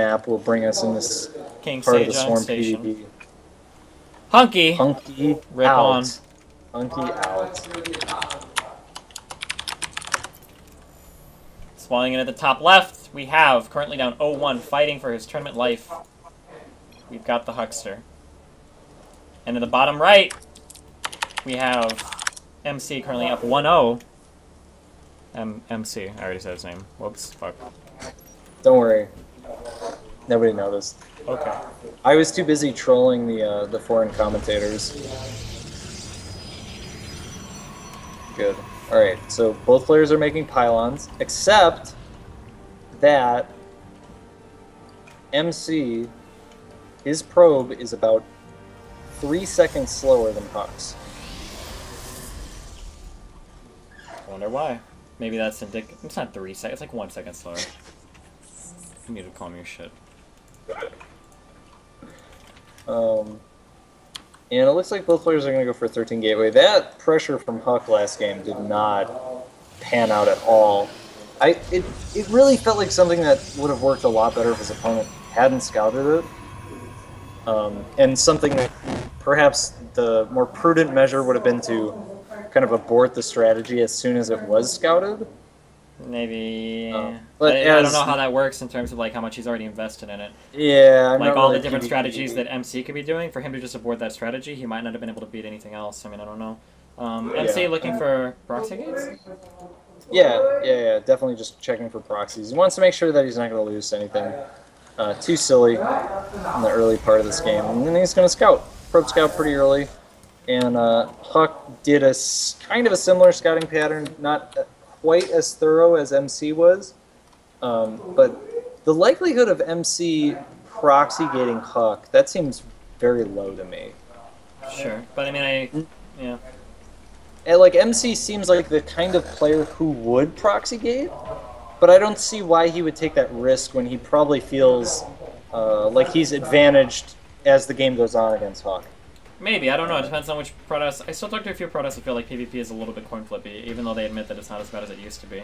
map will bring us in this King part of the Sage Swarm on station. PvP. Hunky! Hunky Rip out. on. Hunky out. Spawning in at the top left, we have, currently down 0-1, fighting for his tournament life. We've got the Huckster. And in the bottom right, we have MC currently up 1-0. MC, I already said his name. Whoops, fuck. Don't worry. Nobody noticed. Okay. I was too busy trolling the foreign commentators. Good. Alright, so both players are making pylons, except that MC, his probe is about 3 seconds slower than HUK's. I wonder why. Maybe that's indicative. It's not 3 seconds, it's like 1 second slower. You need to calm your shit. And it looks like both players are going to go for a 13 gateway. That pressure from HuK last game did not pan out at all. It really felt like something that would have worked a lot better if his opponent hadn't scouted it. And something that perhaps the more prudent measure would have been to kind of abort the strategy as soon as it was scouted. Maybe, but I don't know how that works in terms of like how much he's already invested in it. Yeah, I'm like not all really the different PvP. strategies that MC could be doing. For him to just abort that strategy, he might not have been able to beat anything else. I mean, I don't know. MC looking for proxy gates? Yeah, definitely just checking for proxies. He wants to make sure that he's not going to lose anything too silly in the early part of this game. And then he's going to scout. Probe scout pretty early. And HuK did a kind of a similar scouting pattern, not quite as thorough as MC was. But the likelihood of MC proxy gating HuK, that seems very low to me. Sure, but I mean, yeah. And, like, MC seems like the kind of player who would proxy gate, but I don't see why he would take that risk when he probably feels like he's advantaged as the game goes on against HuK. Maybe, I don't know, it depends on which protests. I still talk to a few protests who feel like PvP is a little bit coin flippy, even though they admit that it's not as bad as it used to be.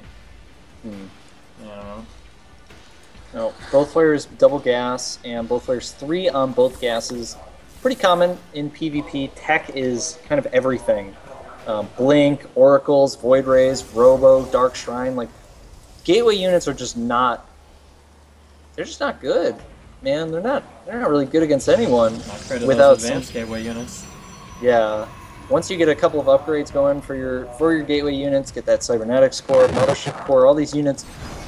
Yeah, I don't know. No, both players double gas, and both players 3 on both gases. Pretty common in PvP. Tech is kind of everything. Blink, Oracles, Void Rays, Robo, Dark Shrine. Like, gateway units are just not... They're just not good. Man, they're not really good against anyone without advanced gateway units. Yeah. Once you get a couple of upgrades going for your gateway units, get that Cybernetics core, Mothership core, all these units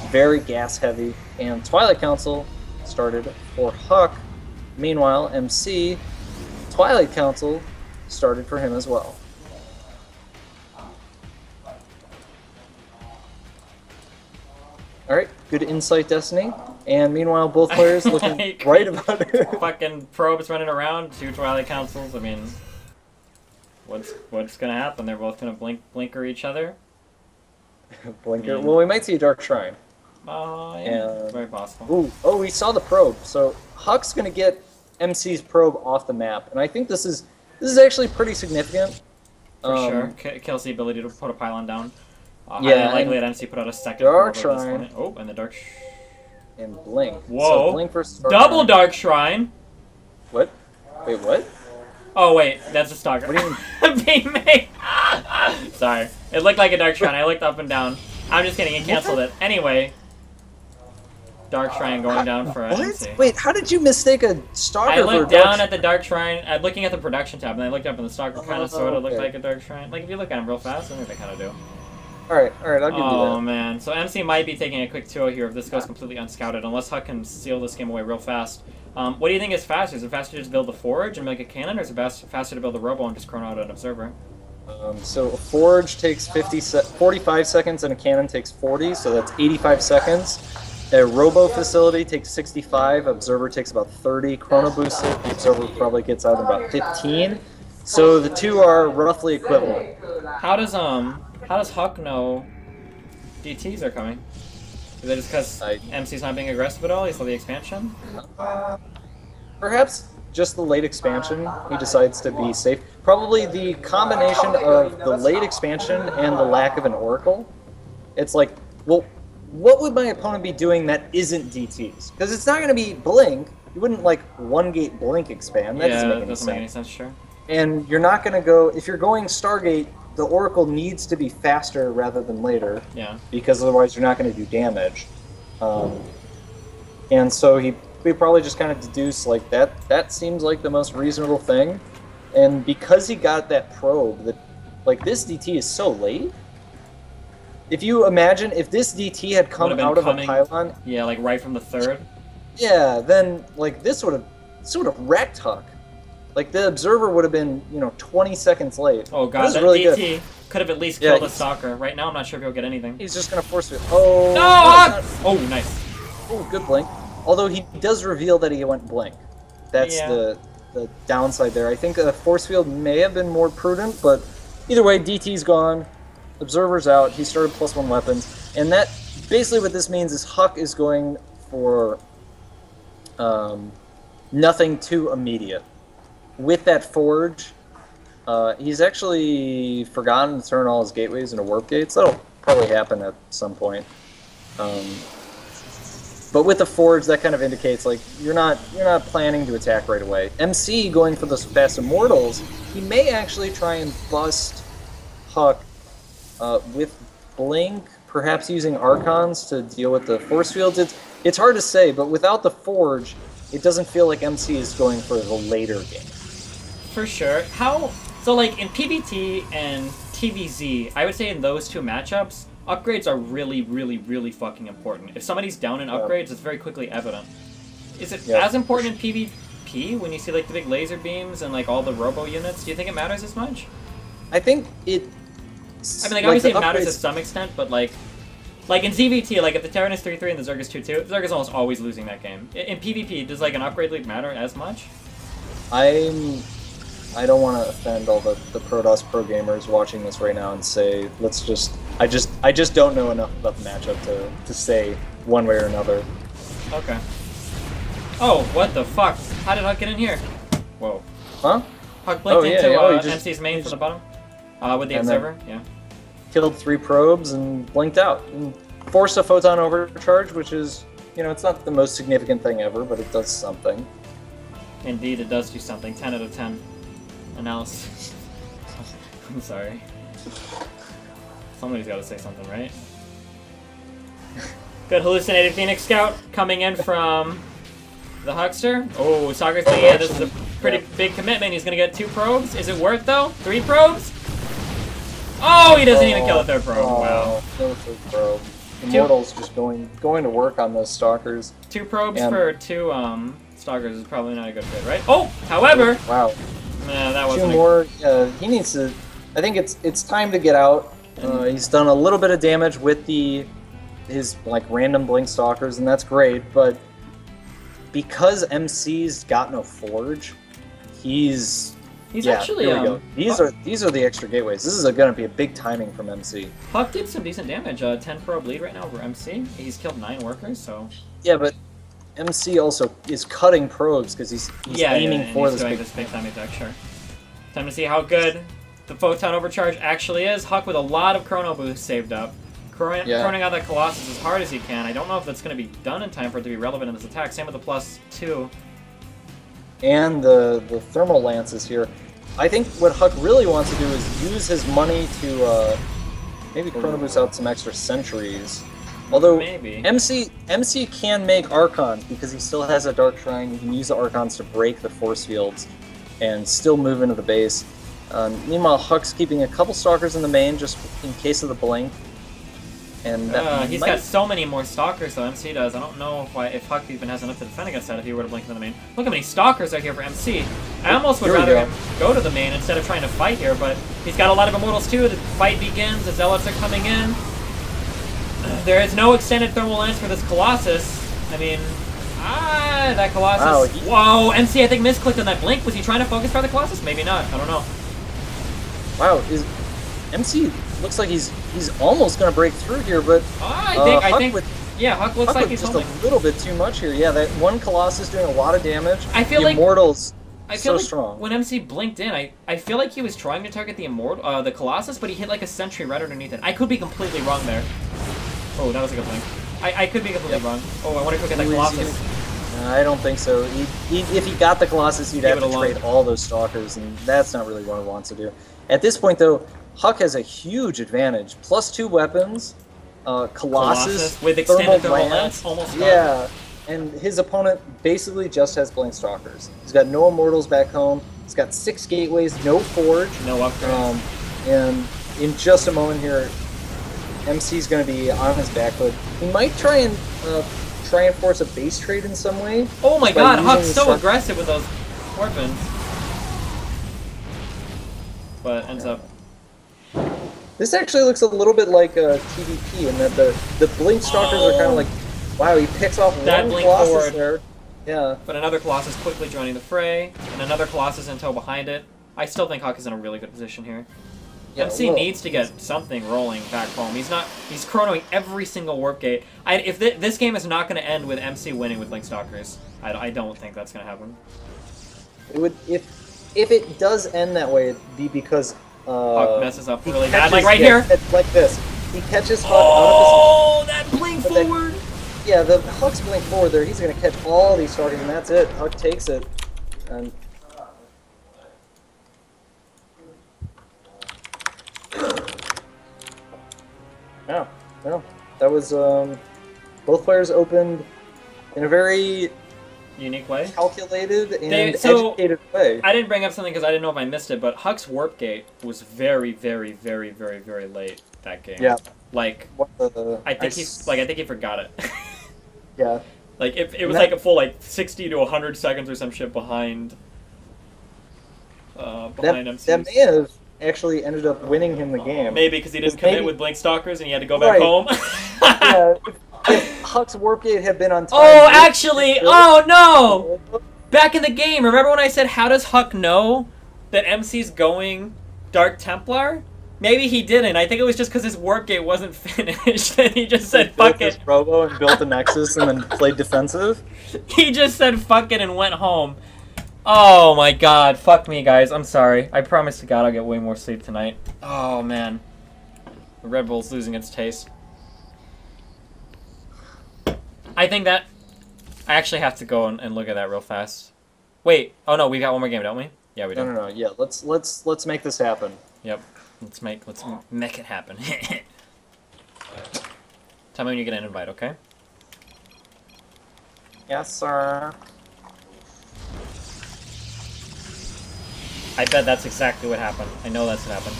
very gas heavy. And Twilight Council started for HuK. Meanwhile, MC Twilight Council started for him as well. Alright, good insight, Destiny. And meanwhile, both players looking like, right about it. Fucking probes running around, 2 Twilight Councils. I mean, what's gonna happen? They're both gonna blinker each other. Blinker. I mean, well, we might see a Dark Shrine. Yeah, very possible. Ooh, oh, we saw the probe. So HuK's gonna get MC's probe off the map, and I think this is actually pretty significant. For sure, kills the ability to put a pylon down. Yeah, highly likely that MC put out a second Dark probe at this Shrine. point. Oh, and the Dark And Blink. Whoa. So Blink versus Double Dark Shrine! What? Wait, what? Oh, wait, that's a stalker. What do you mean? Being made. Sorry. It looked like a Dark Shrine. I looked up and down. I'm just kidding, it canceled it. Anyway. Dark Shrine going down for MC. Wait, how did you mistake a Stalker I for a looked Dark down at the Dark Shrine, I'm looking at the production tab, and I looked up and the Stalker kind of sort of looked okay. like a Dark Shrine. Like, if you look at them real fast, I think they kind of do. Alright, I'll give you that. Oh, man. So MC might be taking a quick 2-0 here if this goes completely unscouted, unless HuK can seal this game away real fast. What do you think is faster? Is it faster to just build the Forge and make a cannon, or is it faster to build the Robo and just chrono out an Observer? So a Forge takes 45 seconds and a cannon takes 40, so that's 85 seconds. A Robo facility takes 65, Observer takes about 30, Chrono Boost, the Observer probably gets out in about 15. So the two are roughly equivalent. How does HuK know DTs are coming? Is it just because MC's not being aggressive at all? He saw the expansion? Perhaps just the late expansion. He decides to be safe. Probably the combination of the late expansion and the lack of an Oracle. It's like, well, what would my opponent be doing that isn't DTs? Because it's not going to be blink. You wouldn't like one gate blink expand. That doesn't make any sense. Sure. And you're not going to go if you're going Stargate. The Oracle needs to be faster rather than later. Yeah. Because otherwise you're not going to do damage. And so we probably just kind of deduced like that seems like the most reasonable thing. And because he got that probe, that like this DT is so late. If you imagine if this DT had come out of a pylon, yeah, like right from the third. Yeah, then like this would have wrecked HuK. Like the observer would have been 20 seconds late. Oh god, that really DT could have at least killed a stalker. Right now, I'm not sure if he'll get anything. He's just gonna force it. Oh no! Oh, nice. Oh, good blink. Although he does reveal that he went blink. That's the downside there. I think a force field may have been more prudent, but either way, DT's gone. Observer's out. He started +1 weapons, and that basically what this means is HuK is going for nothing too immediate. With that forge, he's actually forgotten to turn all his gateways into warp gates. That'll probably happen at some point. But with the forge, that kind of indicates like you're not planning to attack right away. MC going for those fast immortals, he may actually try and bust HuK with blink, perhaps using archons to deal with the force fields. It's hard to say, but without the forge, it doesn't feel like MC is going for the later game. For sure. So like in PvT and TvZ, I would say in those two matchups, upgrades are really, really, really fucking important. If somebody's down in upgrades, it's very quickly evident. Is it as important in PvP when you see like the big laser beams and like all the robo units? Do you think it matters as much? I think it. I mean, like obviously it matters to some extent, but like in ZVT, like if the Terran is 3-3 and the Zerg is 2-2, Zerg is almost always losing that game. In PvP, does like an upgrade lead matter as much? I don't want to offend all the Protoss pro gamers watching this right now and say I just don't know enough about the matchup to say one way or another. Okay. Oh, what the fuck? How did HuK get in here? Whoa. Huh? HuK blinked into MC's main from the bottom with the observer. Yeah. Killed 3 probes and blinked out and forced a photon overcharge, which is it's not the most significant thing ever, but it does something. Indeed, it does do something. 10 out of 10. Analysis. I'm sorry. Somebody's got to say something, right? Good hallucinated Phoenix Scout coming in from the Huckster. Oh, Soccer's thinking, yeah, this is a pretty big commitment. He's going to get 2 probes. Is it worth, though? 3 probes? Oh, he doesn't even kill a 3rd probe. Wow. No 3rd probe. Immortal's just going to work on those stalkers. 2 probes for 2 stalkers is probably not a good fit, right? Oh, however... Wow. Nah, that wasn't 2 more. He needs to... I think it's time to get out. He's done a little bit of damage with his like random blink stalkers, and that's great, but because MC's got no forge, he's actually here we go. These are the extra gateways. This is going to be a big timing from MC. HuK did some decent damage. 10 probe lead right now over MC. He's killed 9 workers, so yeah, but MC also is cutting probes because he's aiming for this big time attack. Sure. Time to see how good the photon overcharge actually is. HuK with a lot of chrono boost saved up. Chroning out that Colossus as hard as he can. I don't know if that's going to be done in time for it to be relevant in this attack. Same with the +2. And the thermal lances here. I think what HuK really wants to do is use his money to maybe chrono boost out some extra sentries. Although maybe. MC can make Archons because he still has a Dark Shrine. He can use the Archons to break the force fields and still move into the base. Meanwhile, HuK's keeping a couple Stalkers in the main just in case of the blink. And he's got so many more Stalkers though, MC does. I don't know if HuK even has enough to defend against that if he were to blink into the main. Look how many Stalkers are here for MC. I almost would rather him go to the main instead of trying to fight here, but he's got a lot of Immortals too. The fight begins, the Zealots are coming in. There is no extended thermal lance for this Colossus. I mean, that Colossus. Wow, whoa, MC I think misclicked on that blink. Was he trying to focus for the Colossus? Maybe not. I don't know. Wow, MC looks like he's almost going to break through here, but I think HuK looks like he's just holding a little bit too much here. Yeah, that one Colossus doing a lot of damage. I feel the Immortals so like strong. When MC blinked in, I feel like he was trying to target the Colossus, but he hit like a sentry right underneath it. I could be completely wrong there. Oh, that was a good blink. I could be completely wrong. Oh, I wonder if we'll get that Colossus. I don't think so. If he got the Colossus, he'd have to trade all those Stalkers, and that's not really what he wants to do. At this point, though, HuK has a huge advantage. +2 weapons, Colossus with extended thermal lance, almost done. Yeah, and his opponent basically just has blank Stalkers. He's got no Immortals back home. He's got 6 gateways, no Forge. No upgrade. And in just a moment here, MC's going to be on his back foot. He might try and force a base trade in some way. Oh my god, HuK's so aggressive with those weapons. But ends up... This actually looks a little bit like TVP in that the Blink Stalkers are kind of like, wow, he picks off that one Blink Colossus forward. there. Yeah. But another Colossus quickly joining the fray, and another Colossus in tow behind it. I still think HuK is in a really good position here. Yeah, MC needs to get something rolling back home. He's chronoing every single warp gate. If this game is not going to end with MC winning with Blink Stalkers, I don't think that's going to happen. It would if it does end that way, it'd be because HuK messes up really bad, like right here. Like this. He catches HuK out of his... that blink forward. Yeah, the HuK's blink forward there. He's going to catch all these targets, and that's it. HuK takes it, and. Yeah, no, that was both players opened in a very unique way, calculated and educated way. I didn't bring up something because I didn't know if I missed it, but HuK's warp gate was very, very, very, very, very late that game. Yeah, like I think he forgot it. Yeah, like it was like a full 60 to 100 seconds or some shit behind. MCs. That may have actually ended up winning him the game. Maybe because he didn't commit with Blink Stalkers and he had to go back home. Yeah, if HuK's warp gate had been on time. Oh, actually, oh no! Back in the game, remember when I said, how does HuK know that MC's going Dark Templar? Maybe he didn't. I think it was just because his warp gate wasn't finished and he just said, fuck it. Robo and built a Nexus and then played defensive? He just said, fuck it, and went home. Oh my god, fuck me, guys. I'm sorry. I promise to God I'll get way more sleep tonight. Oh, man. The Red Bull's losing its taste. I think that... I actually have to go and look at that real fast. Wait. Oh, no, we got one more game, don't we? Yeah, we do. No. Yeah, let's make this happen. Yep. Let's make it happen. Tell me when you get an invite, okay? Yes, sir. I bet that's exactly what happened. I know that's what happened.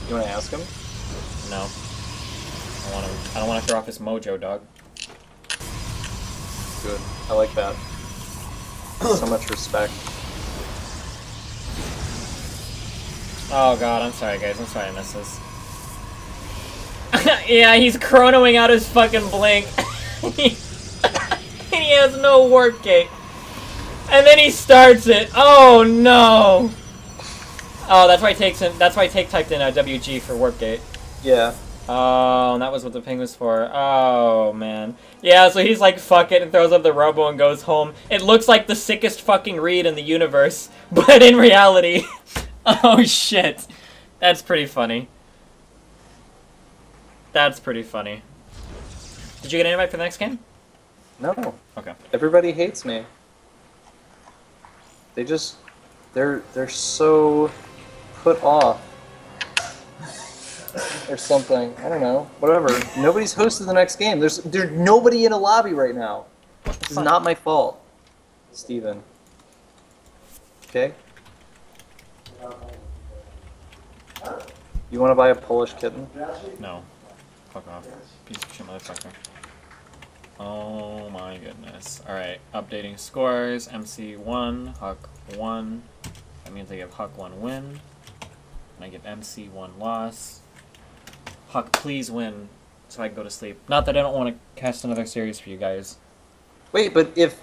You want to ask him? No. I don't want to throw off his mojo, dog. Good. I like that. So much respect. Oh god, I'm sorry, guys. I'm sorry I missed this. Yeah, he's chronoing out his fucking blink. And he has no warp gate. And then he starts it. Oh no! Oh, that's why he takes him. That's why Take typed in WG for warp gate. Yeah. Oh, and that was what the ping was for. Oh man. Yeah, so he's like, fuck it, and throws up the robo and goes home. It looks like the sickest fucking read in the universe, but in reality, oh shit, that's pretty funny. That's pretty funny. Did you get an invite for the next game? No. Okay. Everybody hates me. They just, they're so put off. Or something. I don't know. Whatever. Nobody's hosted the next game. There's nobody in a lobby right now. This is not my fault, Steven. Okay? You want to buy a Polish kitten? No. Fuck off. Piece of shit motherfucker. Oh my goodness. Alright, updating scores. MC 1, HuK 1. That means I give HuK 1 win. And I give MC 1 loss. HuK, please win so I can go to sleep. Not that I don't want to cast another series for you guys. Wait, but if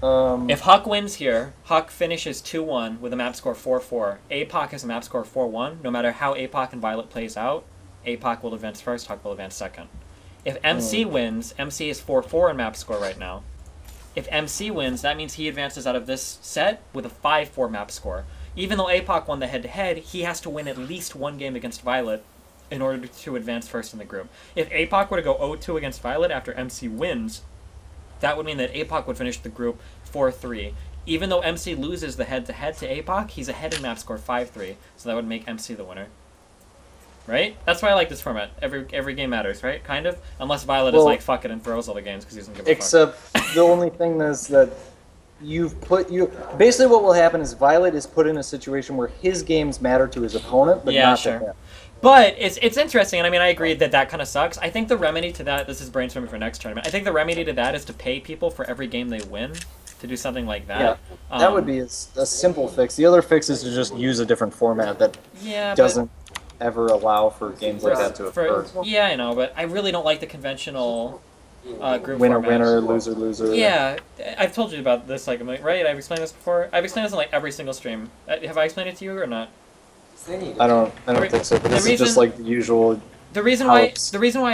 HuK wins here, HuK finishes 2-1 with a map score 4-4. APOC has a map score 4-1. No matter how APOC and Violet plays out, APOC will advance first, HuK will advance second. If MC wins, MC is 4-4 in map score right now. If MC wins, that means he advances out of this set with a 5-4 map score. Even though APOC won the head-to-head, he has to win at least one game against Violet in order to advance first in the group. If APOC were to go 0-2 against Violet after MC wins, that would mean that APOC would finish the group 4-3. Even though MC loses the head-to-head to APOC, he's ahead in map score 5-3, so that would make MC the winner. Right? That's why I like this format. Every game matters, right? Kind of? Unless Violet is like, fuck it, and throws all the games because he doesn't give a fuck. Except the only thing is that basically what will happen is Violet is put in a situation where his games matter to his opponent, but not to him. But it's interesting, and I mean, I agree that that kind of sucks. I think the remedy to that, this is brainstorming for next tournament, I think the remedy to that is to pay people for every game they win, to do something like that. Yeah, that would be a simple fix. The other fix is to just use a different format that doesn't ever allow for games like that to occur. Yeah, I know, but I really don't like the conventional group winner, format. winner, loser, loser. Yeah, I've told you about this, like, right? I've explained this before. I've explained this in, like, every single stream. Have I explained it to you or not? I don't think so, but this is just like the usual. The reason why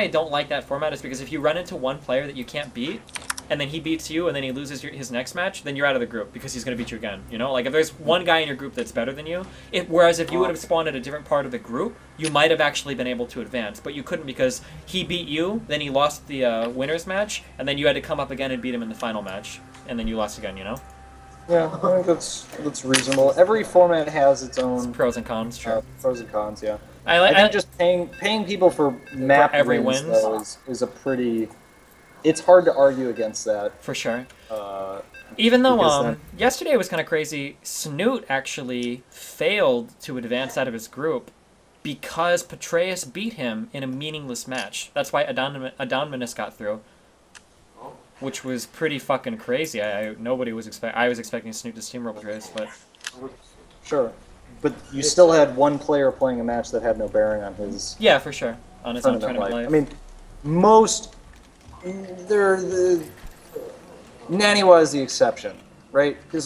I don't like that format is because if you run into one player that you can't beat, and then he beats you, and then he loses his next match, then you're out of the group because he's going to beat you again. You know, like if there's one guy in your group that's better than you, whereas if you would have spawned at a different part of the group, you might have actually been able to advance, but you couldn't because he beat you, then he lost the winners match, and then you had to come up again and beat him in the final match, and then you lost again. You know. Yeah, I think that's reasonable. Every format has its own pros and cons. Sure. Pros and cons. Yeah. I think just paying people for map every wins though, is a pretty. It's hard to argue against that. For sure. Even though yesterday was kind of crazy, Snoot actually failed to advance out of his group because Patreus beat him in a meaningless match. That's why Adonminus got through. Which was pretty fucking crazy. Nobody was I was expecting Snoot to steamroll Patreus, but sure, but you still had one player playing a match that had no bearing on his. Yeah, for sure, on his own tournament life. I mean, Naniwa is the exception, right? Because